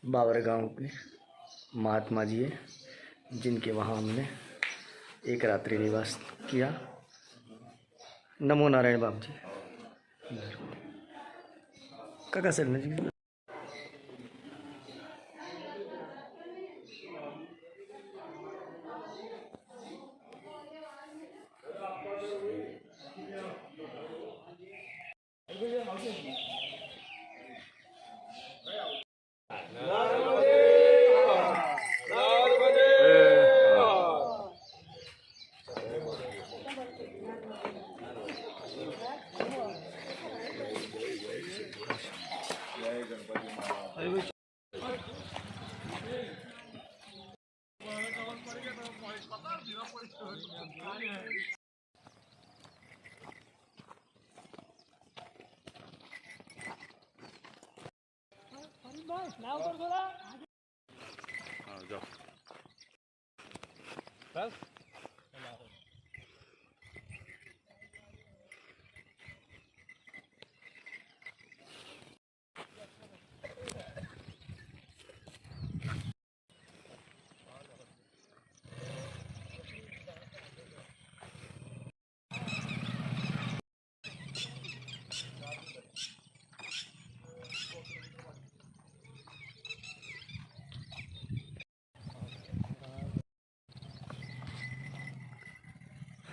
बाबर गांव के महात्मा जी है, जिनके वहाँ हमने एक रात्रि निवास किया। नमो नारायण बाप जी। काका सर जी।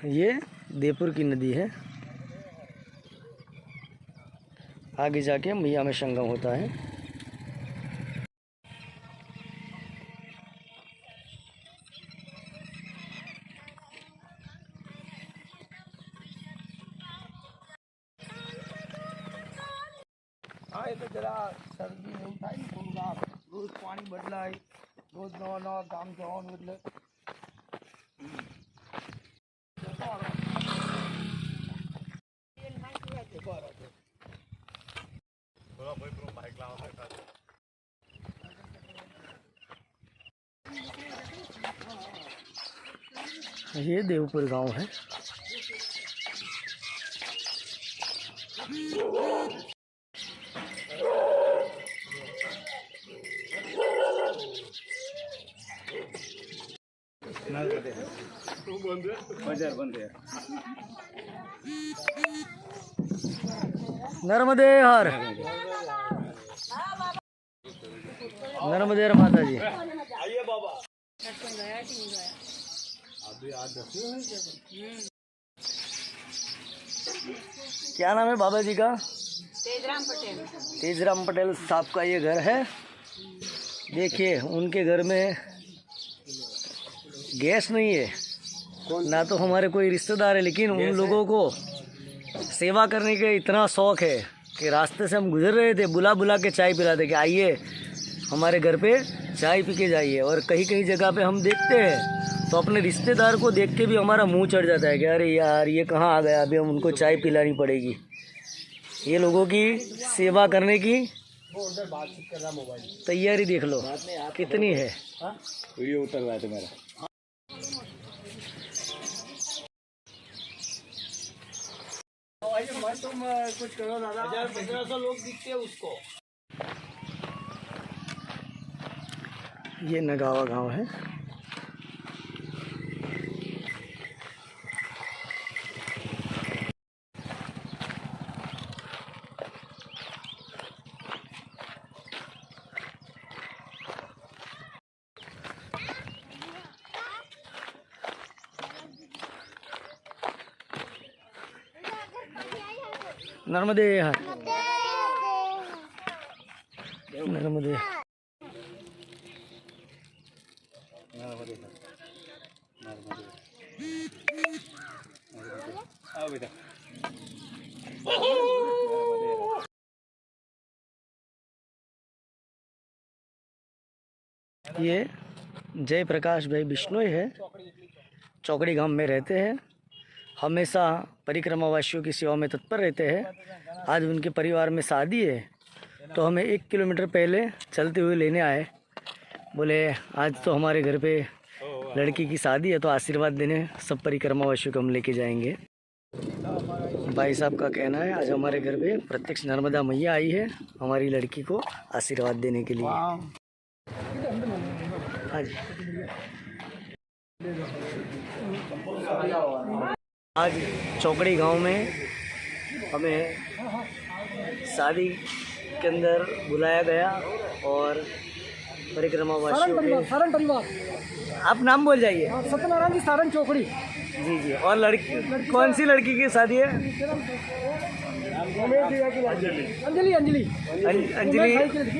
ये देवपुर की नदी है। आगे जाके मैया में संगम होता है। हाँ, ये तो जरा सर्दी नहीं था, रोज पानी बदलाय, रोज नवा नवा काम जवान बदले। ये देवपुर गांव है। नर्मदे हर नर्मदे हर माता जी। आइए बाबा। क्या नाम है बाबा जी का? तेजराम पटेल। तेजराम पटेल साहब का ये घर है। देखिए, उनके घर में गैस नहीं है, ना तो हमारे कोई रिश्तेदार है, लेकिन उन लोगों को सेवा करने के इतना शौक है कि रास्ते से हम गुजर रहे थे, बुला बुला के चाय पिलाते कि आइए हमारे घर पे चाय पी के जाइए। और कहीं कहीं जगह पे हम देखते हैं तो अपने रिश्तेदार को देख के भी हमारा मुंह चढ़ जाता है कि अरे यार ये कहाँ आ गया, अभी हम उनको चाय पिलानी पड़ेगी। ये लोगों की सेवा करने की तैयारी देख लो कितनी है। वीडियो उतर रहा है तुम्हारा। तुम कुछ करो दादा। 1500 लोग दिखते हैं उसको। ये नगावा गांव है। नर्मदे हर नर्मदे आओ बेटा। ये जय प्रकाश भाई बिश्नोई है, चौकड़ी गांव में रहते हैं, हमेशा परिक्रमावासियों की सेवा में तत्पर रहते हैं। आज उनके परिवार में शादी है तो हमें 1 किलोमीटर पहले चलते हुए लेने आए। बोले आज तो हमारे घर पे लड़की की शादी है तो आशीर्वाद देने सब परिक्रमावासियों को हम लेके जाएंगे। भाई साहब का कहना है आज हमारे घर पे प्रत्यक्ष नर्मदा मैया आई है हमारी लड़की को आशीर्वाद देने के लिए। हाँ जी, आज चौकड़ी गांव में हमें शादी के अंदर बुलाया गया और परिक्रमावासियों के सारण परिवार, आप नाम बोल जाइए। सत्यनारायण जी, सारण चौकड़ी। जी जी, और लड़की कौन सी लड़की की शादी है? अंजलि अंजलि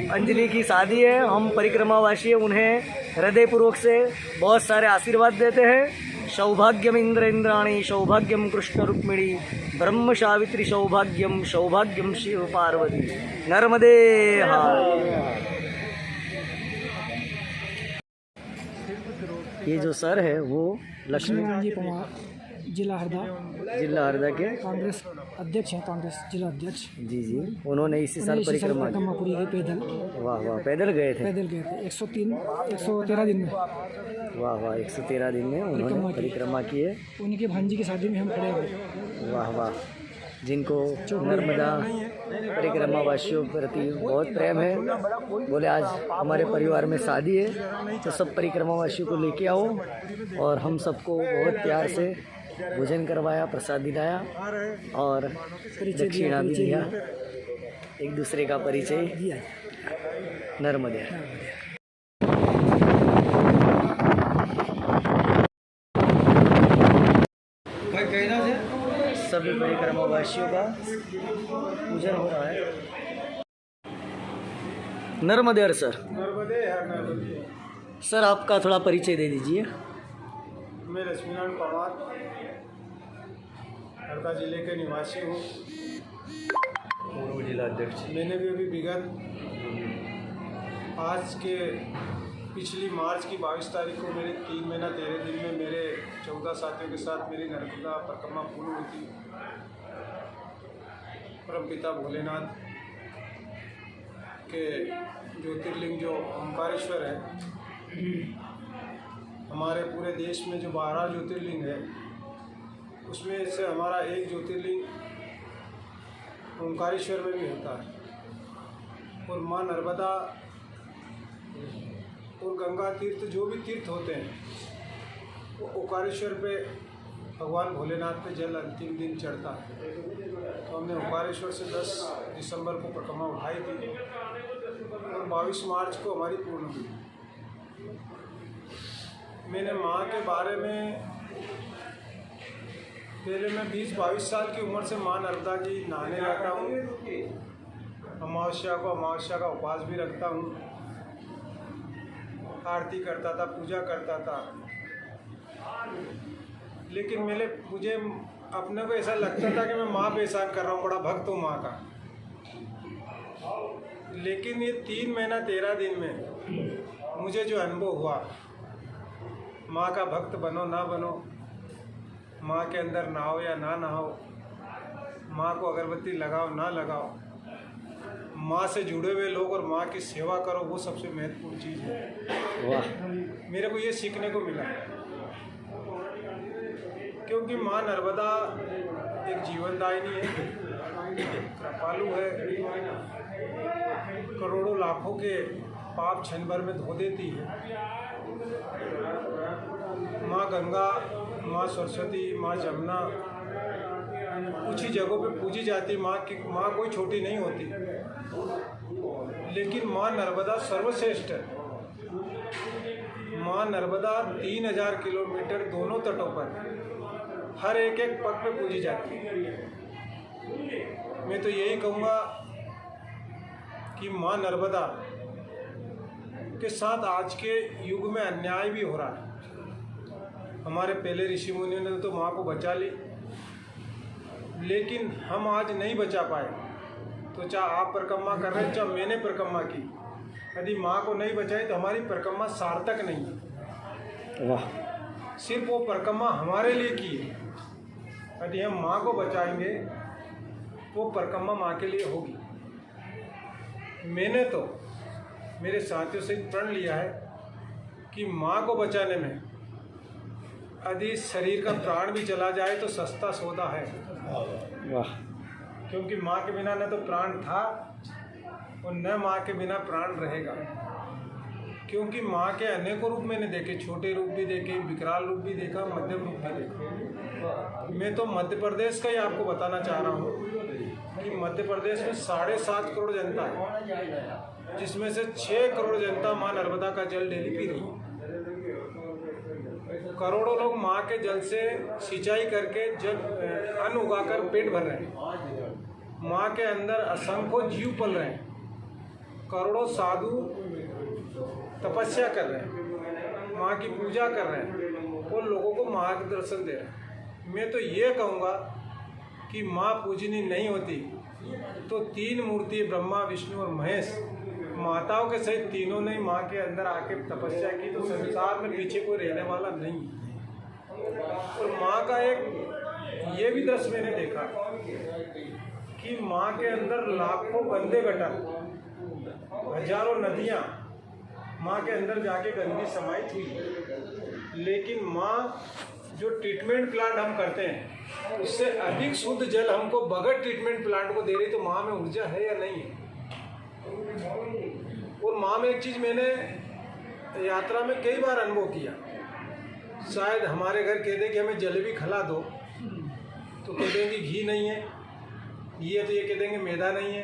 अंजलि की शादी है। हम परिक्रमावासी उन्हें हृदयपूर्वक से बहुत सारे आशीर्वाद देते हैं। सौभाग्यम इंद्र इंद्राणी, सौभाग्यम कृष्ण रुक्मिणी, ब्रह्म सावित्री सौभाग्यम, सौभाग्यम शिव पार्वती, नर्मदे हार। ये जो सर है वो लक्ष्मी जी पवार, जिला हरदा के कांग्रेस अध्यक्ष हैं, कांग्रेस जिला अध्यक्ष। जी जी, उन्होंने इसी साल परिक्रमा पूरी गई पैदल। वाह वाह, पैदल गए थे? 113 दिन में। वाह वाह, 113 दिन में उन्होंने परिक्रमा की है। उनके भांजी की शादी में हम खड़े हुए। वाह वाह, जिनको नर्मदा परिक्रमा वासियों के प्रति बहुत प्रेम है, बोले आज हमारे परिवार में शादी है तो सब परिक्रमा वासियों को लेके आओ। और हम सबको बहुत प्यार से भोजन करवाया, प्रसाद दिलाया और दक्षिणा भी दिया, एक दूसरे का परिचय दिया। नर्मदे। सभी परिक्रमावासियों का पूजन हो रहा है। नर्मदे हर सर। सर आपका थोड़ा परिचय दे दीजिए। मैं लक्ष्मीनारायण पवार हरदा जिले के निवासी हूँ, पूर्व जिला अध्यक्ष। मैंने भी अभी विगत आज के पिछली मार्च की 22 तारीख को मेरे 3 महीना 13 दिन में मेरे 14 साथियों के साथ मेरी नर्मदा परिक्रमा पूर्ण हुई थी। परमपिता भोलेनाथ के ज्योतिर्लिंग जो ओंकारेश्वर है, हमारे पूरे देश में जो 12 ज्योतिर्लिंग है उसमें से हमारा एक ज्योतिर्लिंग ओंकारेश्वर में भी होता है। और माँ नर्मदा और गंगा तीर्थ जो भी तीर्थ होते हैं वो ओंकारेश्वर पे भगवान भोलेनाथ पे जल अंतिम दिन चढ़ता है। तो हमने ओंकारेश्वर से 10 दिसंबर को परिक्रमा उठाई थी और 22 मार्च को हमारी पूर्ण हुई। मैंने माँ के बारे में पहले मैं 20-22 साल की उम्र से माँ नर्मदा की नहाने जाता हूँ। अमावस्या का उपवास भी रखता हूँ, आरती करता था, पूजा करता था। लेकिन मुझे अपने को ऐसा लगता था कि मैं माँ पे एहसान कर रहा हूँ, बड़ा भक्त हूँ माँ का। लेकिन ये 3 महीना 13 दिन में मुझे जो अनुभव हुआ, माँ का भक्त बनो ना बनो, माँ के अंदर नहाओ या ना नहाओ, माँ को अगरबत्ती लगाओ ना लगाओ, माँ से जुड़े हुए लोग और माँ की सेवा करो, वो सबसे महत्वपूर्ण चीज़ है। वाह, मेरे को ये सीखने को मिला, क्योंकि माँ नर्मदा एक जीवनदायिनी है, कृपालु है, करोड़ों लाखों के पाप क्षण भर में धो देती है। माँ गंगा, माँ सरस्वती, माँ जमुना कुछ ही जगहों पे पूजी जाती। माँ कोई छोटी नहीं होती, लेकिन माँ नर्मदा सर्वश्रेष्ठ है। माँ नर्मदा 3000 किलोमीटर दोनों तटों पर हर एक पग पे पूजी जाती है। मैं तो यही कहूँगा कि माँ नर्मदा के साथ आज के युग में अन्याय भी हो रहा है। हमारे पहले ऋषि मुनियों ने तो माँ को बचा ली, लेकिन हम आज नहीं बचा पाए। तो चाहे आप परिक्रमा कर रहे हैं, चाहे मैंने परिक्रमा की, यदि माँ को नहीं बचाई तो हमारी परिक्रमा सार्थक नहीं है। वाह। सिर्फ वो परिक्रमा हमारे लिए की है। यदि हम माँ को बचाएंगे वो परिक्रमा माँ के लिए होगी। मैंने तो मेरे साथियों से प्रण लिया है कि माँ को बचाने में यदि शरीर का प्राण भी चला जाए तो सस्ता सौदा है। वाह। क्योंकि माँ के बिना न तो प्राण था और न माँ के बिना प्राण रहेगा। क्योंकि माँ के अनेकों रूप मैंने देखे, छोटे रूप भी देखे, विकराल रूप भी देखा, मध्यम रूप भी देखा। मैं तो मध्य प्रदेश का ही आपको बताना चाह रहा हूँ कि मध्य प्रदेश में 7.5 करोड़ जनता है, जिसमें से 6 करोड़ जनता माँ नर्मदा का जल डेली पी रही है। करोड़ों लोग माँ के जल से सिंचाई करके जल अन्न उगाकर पेट भर रहे हैं। माँ के अंदर असंख्य जीव पल रहे हैं। करोड़ों साधु तपस्या कर रहे हैं, माँ की पूजा कर रहे हैं और लोगों को मार्गदर्शन दे रहे हैं। मैं तो ये कहूँगा कि माँ पूजनी नहीं होती तो 3 मूर्ति ब्रह्मा, विष्णु और महेश माताओं के सहित तीनों ने माँ के अंदर आके तपस्या की तो संसार में पीछे कोई रहने वाला नहीं है। और माँ का एक ये भी दृश्य मैंने देखा कि माँ के अंदर लाखों गंदे गटर, हजारों नदियाँ माँ के अंदर जाके गंदगी समाई थी। लेकिन माँ जो ट्रीटमेंट प्लांट हम करते हैं उससे अधिक शुद्ध जल हमको बगैर ट्रीटमेंट प्लांट को दे रही, तो माँ में ऊर्जा है या नहीं है। और माँ में एक चीज़ मैंने यात्रा में कई बार अनुभव किया। शायद हमारे घर कह दें कि हमें जलेबी खिला दो तो कह देंगे घी नहीं है, घी है तो ये कह देंगे मैदा नहीं है,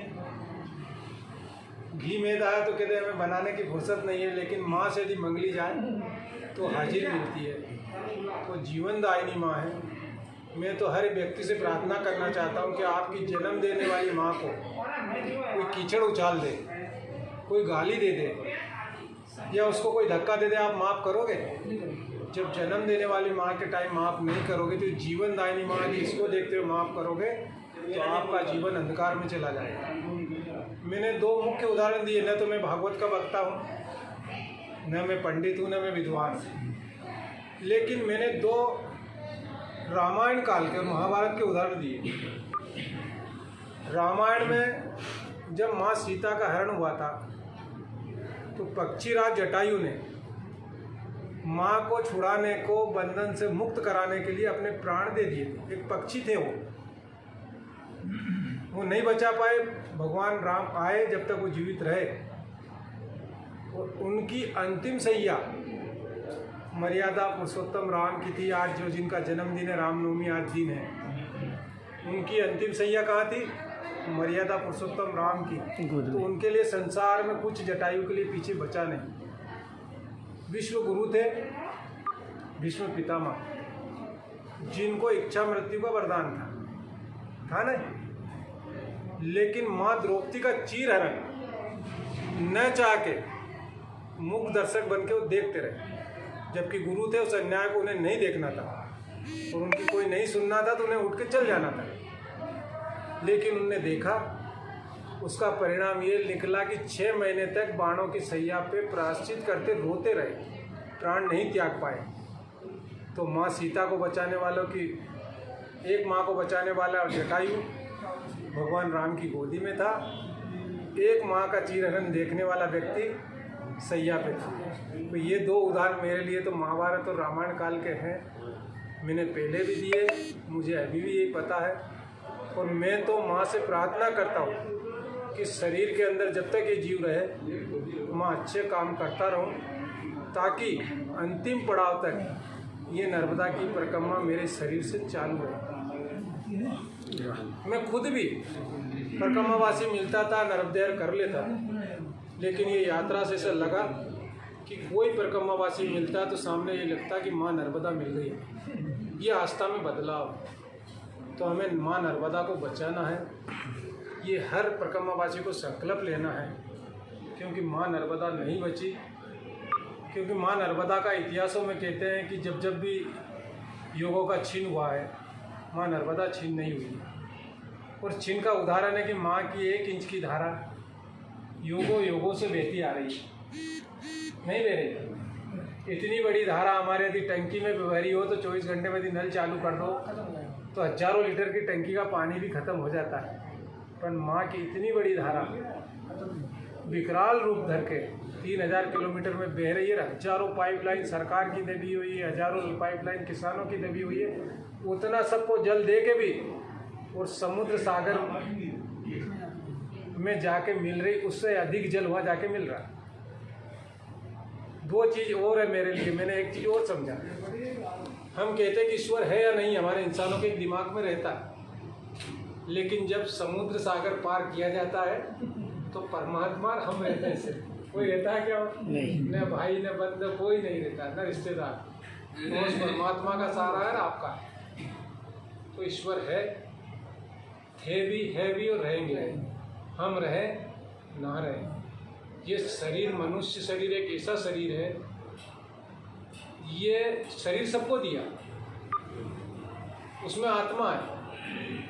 घी मैदा है तो कहते हैं हमें बनाने की फुर्सत नहीं है। लेकिन माँ से यदि मंगली जाए तो हाजिर मिलती है। तो जीवनदायिनी माँ है। मैं तो हर व्यक्ति से प्रार्थना करना चाहता हूँ कि आपकी जन्म देने वाली माँ को कोई कीचड़ उछाल दे, कोई गाली दे दे या उसको कोई धक्का दे दे, आप माफ़ करोगे? जब जन्म देने वाली माँ के टाइम माफ़ नहीं करोगे तो जीवनदायिनी माँ यदि इसको देखते हुए माफ़ करोगे तो आपका जीवन अंधकार में चला जाएगा। मैंने 2 मुख्य उदाहरण दिए। न तो मैं भागवत का वक्ता हूँ, न मैं पंडित हूँ, न मैं विद्वान, लेकिन मैंने 2 रामायण काल के और महाभारत के उदाहरण दिए। रामायण में जब माँ सीता का हरण हुआ था तो पक्षीराज जटायु ने माँ को छुड़ाने को, बंधन से मुक्त कराने के लिए अपने प्राण दे दिए थे। एक पक्षी थे वो नहीं बचा पाए। भगवान राम आए, जब तक वो जीवित रहे, और उनकी अंतिम सैया मर्यादा पुरुषोत्तम राम की थी। आज जो जिनका जन्मदिन है, रामनवमी आज दिन है, उनकी अंतिम सैया कहाँ थी? मर्यादा पुरुषोत्तम राम की। तो उनके लिए संसार में कुछ जटायु के लिए पीछे बचा नहीं। विश्व गुरु थे भीष्म पितामह, जिनको इच्छा मृत्यु का वरदान था ना। लेकिन माँ द्रौपदी का चीर हरण न चाह के मूक दर्शक बन के वो देखते रहे। जबकि गुरु थे, उस अन्याय को उन्हें नहीं देखना था और उनकी कोई नहीं सुनना था तो उन्हें उठ के चल जाना था। लेकिन उनने देखा, उसका परिणाम ये निकला कि 6 महीने तक बाणों की सैया पे प्रायश्चित करते रोते रहे, प्राण नहीं त्याग पाए। तो माँ सीता को बचाने वालों की, एक माँ को बचाने वाला जटायु भगवान राम की गोदी में था, एक माँ का चीरहरण देखने वाला व्यक्ति सैया पे था। तो ये 2 उदाहरण मेरे लिए तो महाभारत और रामायण काल के हैं। मैंने पहले भी दिए, मुझे अभी भी यही पता है। और मैं तो माँ से प्रार्थना करता हूँ कि शरीर के अंदर जब तक ये जीव रहे, माँ अच्छे काम करता रहूँ, ताकि अंतिम पड़ाव तक ये नर्मदा की परिक्रमा मेरे शरीर से चालू रहे। मैं खुद भी परिक्रमावासी मिलता था, नर्मदेयर कर लेता, लेकिन ये यात्रा से ऐसा लगा कि कोई परिक्रमावासी मिलता तो सामने ये लगता कि माँ नर्मदा मिल गई है। ये आस्था में बदलाव। तो हमें माँ नर्मदा को बचाना है, ये हर परिक्रमावासी को संकल्प लेना है। क्योंकि माँ नर्मदा नहीं बची, क्योंकि माँ नर्मदा का इतिहासों में कहते हैं कि जब जब भी योगों का छीन हुआ है, माँ नर्मदा छीन नहीं हुई। और छीन का उदाहरण है कि माँ की 1 इंच की धारा युगों से बहती आ रही है, नहीं बह रही। इतनी बड़ी धारा हमारे यदि टंकी में भरी हो तो 24 घंटे में यदि नल चालू कर दो तो हजारों लीटर की टंकी का पानी भी खत्म हो जाता है। पर माँ की इतनी बड़ी धारा विकराल रूप धर के 3000 किलोमीटर में बह रही है। हजारों पाइपलाइन सरकार की दबी हुई है, हजारों पाइपलाइन किसानों की दबी हुई है। उतना सबको जल दे के भी और समुद्र सागर में जाके मिल रही, उससे अधिक जल वहाँ जाके मिल रहा। दो चीज़ और है मेरे लिए, मैंने एक चीज़ और समझा। हम कहते हैं कि ईश्वर है या नहीं, हमारे इंसानों के दिमाग में रहता है, लेकिन जब समुद्र सागर पार किया जाता है तो परमात्मा हम रहते हैं। सिर्फ कोई रहता है क्या? नहीं, न भाई न बंधु कोई नहीं रहता, न रिश्तेदार। तो उस परमात्मा का सहारा है आपका। तो ईश्वर है भी और रहेंगे। हम रहे ना रहे, ये शरीर मनुष्य शरीर एक ऐसा शरीर है, ये शरीर सबको दिया, उसमें आत्मा है।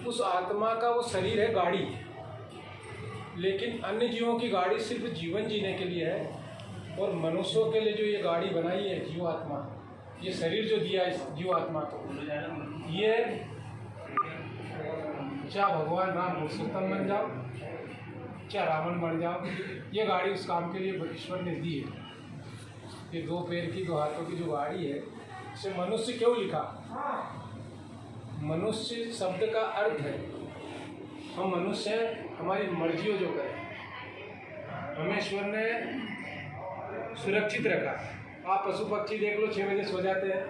उस आत्मा का वो शरीर है गाड़ी, लेकिन अन्य जीवों की गाड़ी सिर्फ जीवन जीने के लिए है। और मनुष्यों के लिए जो ये गाड़ी बनाई है जीवात्मा, ये शरीर जो दिया इस जीवात्मा को, ये चाहे भगवान राम पुरुषोत्तम बन जाओ, चाहे रावण बन जाओ, ये गाड़ी उस काम के लिए ईश्वर ने दी है। ये 2 पैर की 2 हाथों की जो गाड़ी है, इसे मनुष्य क्यों लिखा? मनुष्य शब्द का अर्थ है हम मनुष्य हैं, हमारी मर्जी हो जो करें। हमें ईश्वर ने सुरक्षित रखा। आप पशु पक्षी देख लो, 6 बजे सो जाते हैं,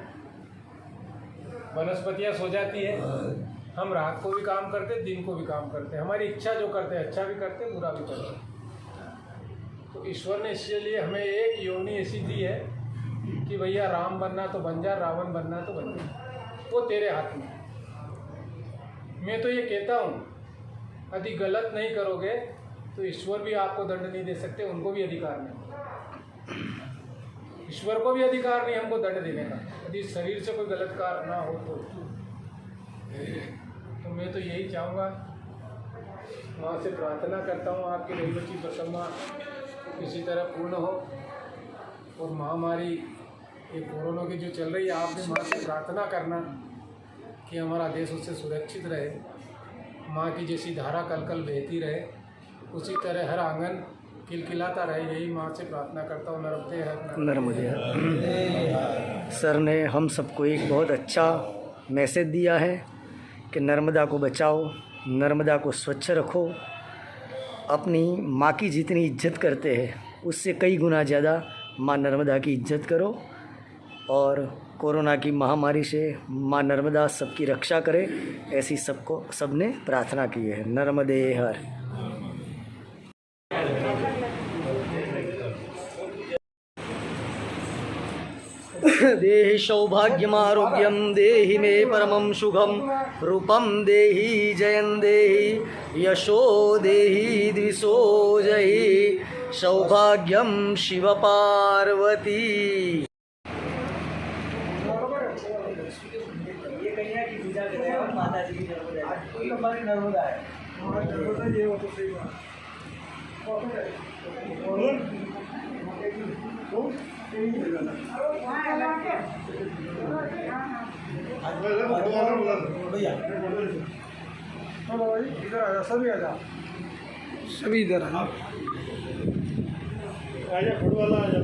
वनस्पतियाँ सो जाती है। हम रात को भी काम करते, दिन को भी काम करते, हमारी इच्छा जो करते हैं, अच्छा भी करते, बुरा भी करते। तो ईश्वर ने इसलिए हमें एक योनि ऐसी दी है कि भैया राम बनना तो बन जा, रावण बनना तो बन जा, वो तेरे हाथ में। मैं तो ये कहता हूँ, यदि गलत नहीं करोगे तो ईश्वर भी आपको दंड नहीं दे सकते, उनको भी अधिकार नहीं। ईश्वर को भी अधिकार नहीं हमको दंड देने का, यदि शरीर से कोई गलत कार्य ना हो तो मैं तो यही चाहूँगा, माँ से प्रार्थना करता हूँ आपकी रघुवंशी प्रसन्ना किसी तरह पूर्ण हो। और महामारी ये कोरोना की जो चल रही है, आपने माँ से प्रार्थना करना कि हमारा देश उससे सुरक्षित रहे, माँ की जैसी धारा कल कल बहती रहे, उसी तरह हर आंगन खिलखिलाता रहे, यही माँ से प्रार्थना करता हूँ। नर्मदे हर। सर ने हम सबको एक बहुत अच्छा मैसेज दिया है कि नर्मदा को बचाओ, नर्मदा को स्वच्छ रखो। अपनी माँ की जितनी इज्जत करते हैं उससे कई गुना ज़्यादा माँ नर्मदा की इज्जत करो। और कोरोना की महामारी से माँ नर्मदा सबकी रक्षा करे, ऐसी सबने प्रार्थना की है। नर्मदे हर। देहि सौभाग्यमारोग्यम देहि मे परमं सुखम रूपम देहि जयं देहि यशो देहि द्विषो जयि सौभाग्यम शिव पार्वती। ये कन्या की पूजा करते हैं माता जी की नर्मदा है। सभी इधर आ जाओ, फुट वाला आ जाओ।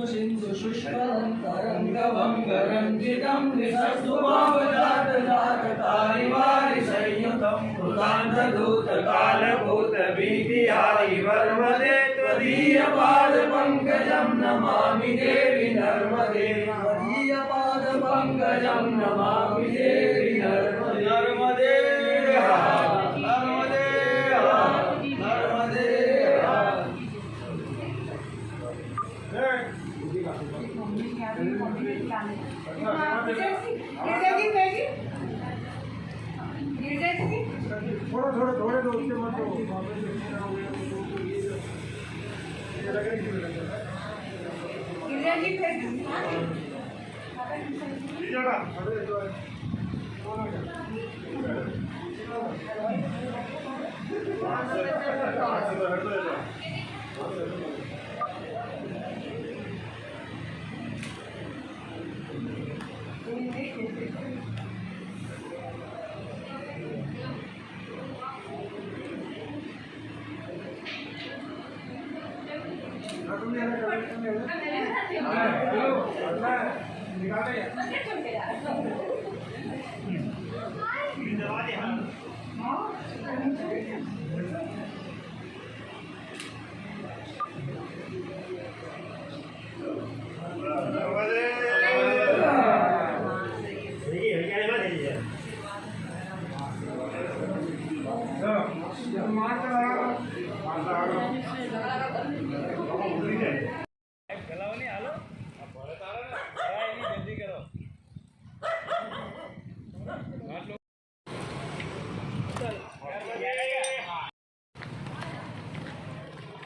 सिंधु शुष्कं तरंगभंगरंजितं निसस्तुभावजातजातकारिवारिसंयुतं भूतान्तधूतकालभूतभीतिहारि वर्मदे त्वदीयपादपङ्कजं नमामि देवि नर्मदे। त्वदीयपादपङ्कजं नमामि देवि नर्मदे। नर्मदे नर्मदे नर्मदे। थोड़ा थोड़ा थोड़े दो उसके मत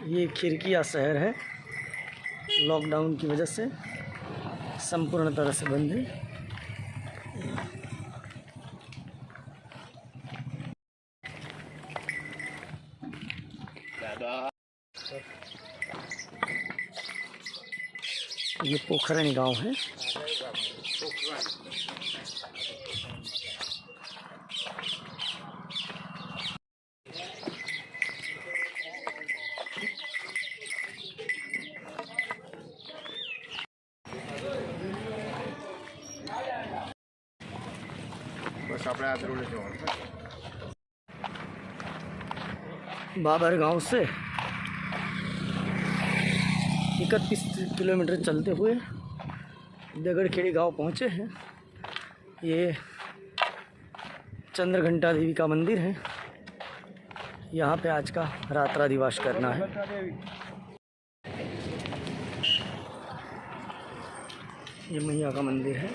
ये खिड़किया शहर है, लॉकडाउन की वजह से संपूर्ण तरह से बंद है। ये पोखरण गांव है। बस આપણે આ રોડે જવાનું बाबर गांव से 31 किलोमीटर चलते हुए दगड़खेड़ी गांव पहुंचे हैं। ये चंद्रघंटा देवी का मंदिर है। यहाँ पे आज का रात्राधिवास करना है। ये मैया का मंदिर है।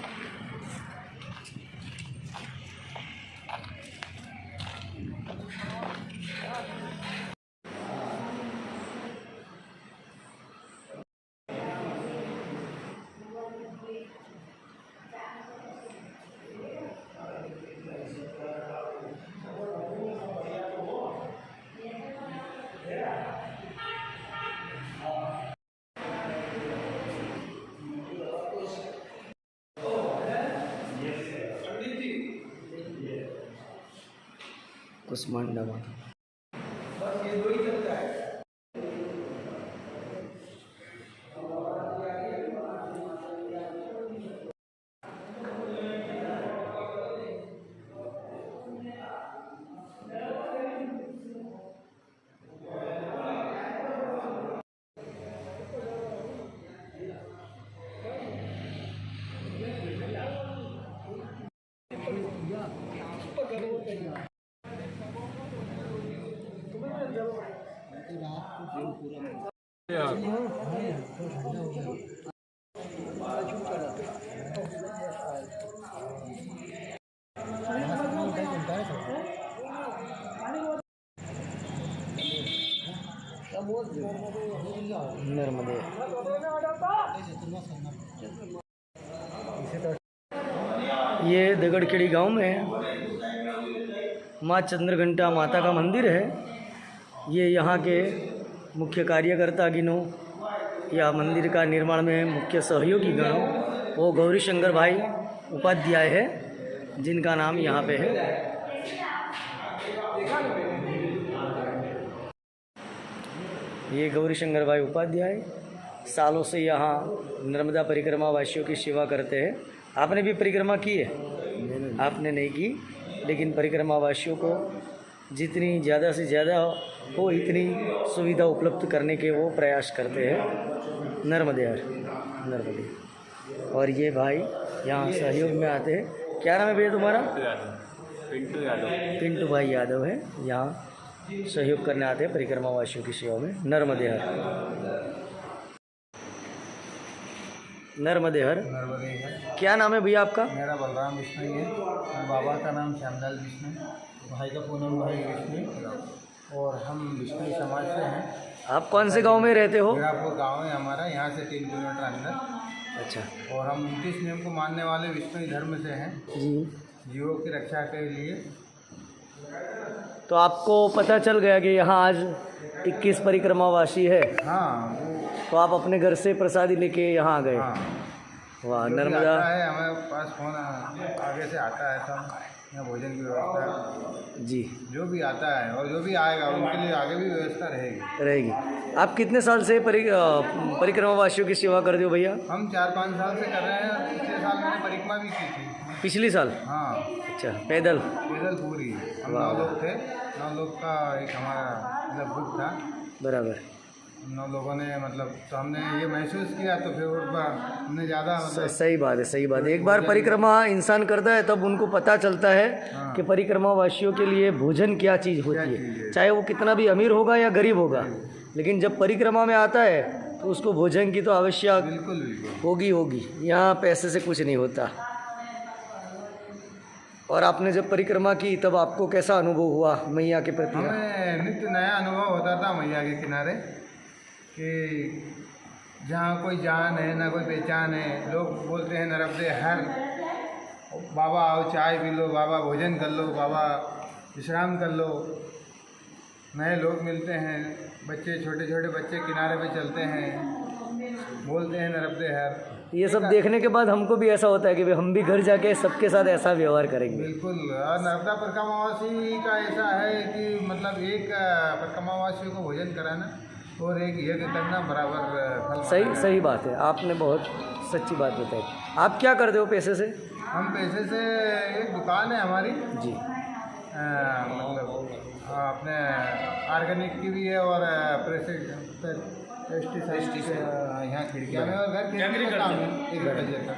कुसमांडा माता। नर्मदे ये दगड़खेड़ी गांव में माँ चंद्रघंटा माता का मंदिर है। ये यहाँ के मुख्य कार्यकर्ता गिनो या मंदिर का निर्माण में मुख्य सहयोगी गणों वो गौरी शंकर भाई उपाध्याय है, जिनका नाम यहाँ पे है। ये गौरी शंकर भाई उपाध्याय सालों से यहाँ नर्मदा परिक्रमा वासियों की सेवा करते हैं। आपने भी परिक्रमा की है? आपने नहीं की, लेकिन परिक्रमा वासियों को जितनी ज़्यादा से ज़्यादा हो इतनी सुविधा उपलब्ध करने के वो प्रयास करते हैं। नर्मदे। और ये भाई यहाँ सहयोग में आते हैं। क्या नाम है भैया तुम्हारा? पिंटू यादव। पिंटू भाई यादव है। यहाँ सहयोग करने आते हैं परिक्रमा वासियों की सेवा में। नर्मदे। नर्मदे हर। नर्मदे है। क्या नाम है भैया आपका? मेरा बलराम विष्णु है और बाबा का नाम श्यामलाल विष्णु, भाई का पूनम भाई विष्णु, और हम विष्णु समाज से हैं। आप कौन से गांव में रहते हो? मीरापुर गांव है हमारा, यहाँ से 3 किलोमीटर अंदर। अच्छा और हम 29 नियम को मानने वाले विष्णु धर्म से हैं, जी। जीवों की रक्षा के लिए। तो आपको पता चल गया कि यहाँ आज 21 परिक्रमावासी है, हाँ तो आप अपने घर से प्रसादी लेके यहाँ आ गए। हाँ, वाह, जो भी नर्मदा। आता है हमारे पास फोन आगे से आता है, तो हम यहाँ भोजन की व्यवस्था, जी जो भी आता है और जो भी आएगा उनके लिए आगे भी व्यवस्था रहेगी। रहेगी। आप कितने साल से परिक्रमावासियों की सेवा करते हो भैया? हम 4-5 साल से कर रहे हैं। पिछले साल मैंने परिक्रमा भी की थी। पिछले साल? हाँ, अच्छा, पैदल? पैदल पूरी। हम 9 लोग थे, 9 लोग का एक हमारा मतलब ग्रुप था। बराबर। 9 लोगों ने मतलब, तो हमने ये महसूस किया, तो फिर एक बार हमने ज़्यादा मतलब सही बात है, सही बात है। एक बार परिक्रमा इंसान करता है तब उनको पता चलता है कि परिक्रमावासियों के लिए भोजन क्या चीज़ होती है, चाहे वो कितना भी अमीर होगा या गरीब होगा, लेकिन जब परिक्रमा में आता है तो उसको भोजन की तो आवश्यक बिल्कुल होगी। यहाँ पैसे से कुछ नहीं होता। और आपने जब परिक्रमा की तब आपको कैसा अनुभव हुआ मैया के प्रति? हमें नित्य नया अनुभव होता था मैया के किनारे, कि जहाँ कोई जान है ना कोई पहचान है। लोग बोलते हैं नर्मदे हर, बाबा आओ चाय पी लो, बाबा भोजन कर लो, बाबा विश्राम कर लो। नए लोग मिलते हैं, बच्चे, छोटे छोटे बच्चे किनारे पे चलते हैं, बोलते हैं नर्मदे हर। ये सब देखने के बाद हमको भी ऐसा होता है कि भाई हम भी घर जाके सबके साथ ऐसा व्यवहार करेंगे। बिल्कुल। और नर्मदा परिक्रमावासी का ऐसा है कि मतलब एक परिक्रमावासियों को भोजन कराना और एक यज्ञ करना बराबर फल। सही बात है, आपने बहुत सच्ची बात बताई। आप क्या करते हो पैसे से? हम पैसे से, एक दुकान है हमारी जी। मतलब अपने ऑर्गेनिक की भी है और पेस्टिसाइड से यहाँ खिड़कियाँ में, और घर खेती का काम है, एग्रीकल्चर का।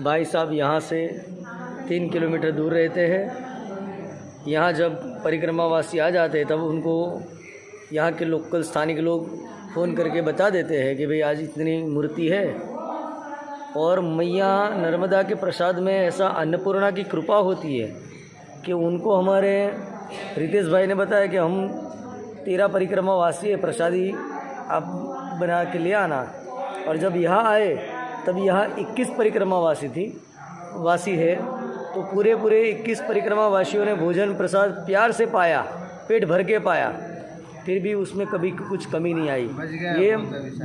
भाई साहब यहाँ से 3 किलोमीटर दूर रहते हैं। यहाँ जब परिक्रमावासी आ जाते हैं तब उनको यहाँ के लोकल स्थानिक लोग फ़ोन करके बता देते हैं कि भाई आज इतनी मूर्ति है। और मैया नर्मदा के प्रसाद में ऐसा अन्नपूर्णा की कृपा होती है कि उनको हमारे रितेश भाई ने बताया कि हम 13 परिक्रमावासी है, प्रसादी आप बना के ले आना। और जब यहाँ आए तब यहाँ 21 परिक्रमावासी वासी है, तो पूरे 21 परिक्रमावासियों ने भोजन प्रसाद प्यार से पाया, पेट भर के पाया, फिर भी उसमें कभी कुछ कमी नहीं आई। ये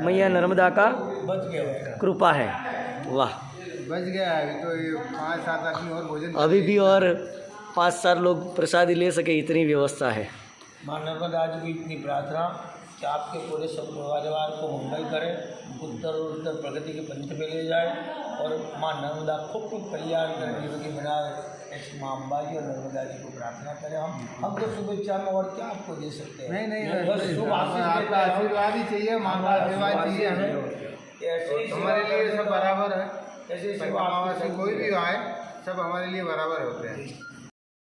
मैया नर्मदा का कृपा है। वाह, बच गया। अभी तो ये 5-7 आदमी और भोजन, अभी भी और 5-4 लोग प्रसादी ले सके, इतनी व्यवस्था है। माँ नर्मदा जी की इतनी प्रार्थना कि आपके पूरे सब परिवार को मंगल करे, उत्तर प्रगति के पंथ में ले जाए, और माँ नर्मदा खूब कल्याण करे, जीवन बनाए। ऐसी माँ अम्बा जी और नर्मदा जी को प्रार्थना करें। हम तो शुभेच्छा में और क्या आपको दे सकते हैं? नहीं, बस शुभ आपका आशीर्वाद ही चाहिए, माँ का आशीर्वाद चाहिए हमें। हमारे लिए सब बराबर है। ऐसे परिक्रमावासी कोई भी आए, सब हमारे लिए बराबर होते हैं।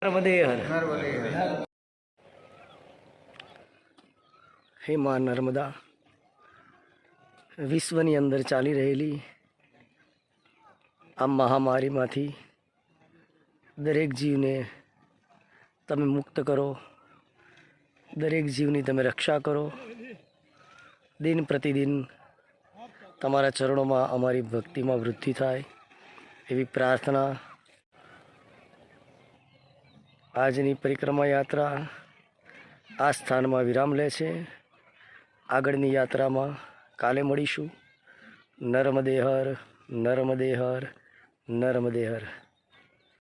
नर्मदे हर। नर्मदे हर। હે માં નર્મદા, વિશ્વની અંદર ચાલી રહેલી આ મહામારીમાંથી દરેક જીવને તમે મુક્ત કરો, દરેક જીવની તમે રક્ષા કરો। દિન પ્રતિદિન તમારા ચરણોમાં અમારી ભક્તિમાં વૃદ્ધિ થાય એવી પ્રાર્થના। આજની પરિક્રમા યાત્રા આ સ્થાનમાં વિરામ લે છે। આગળની યાત્રામાં કાલે મળીશું। નર્મદે હર, નર્મદે હર, નર્મદે હર।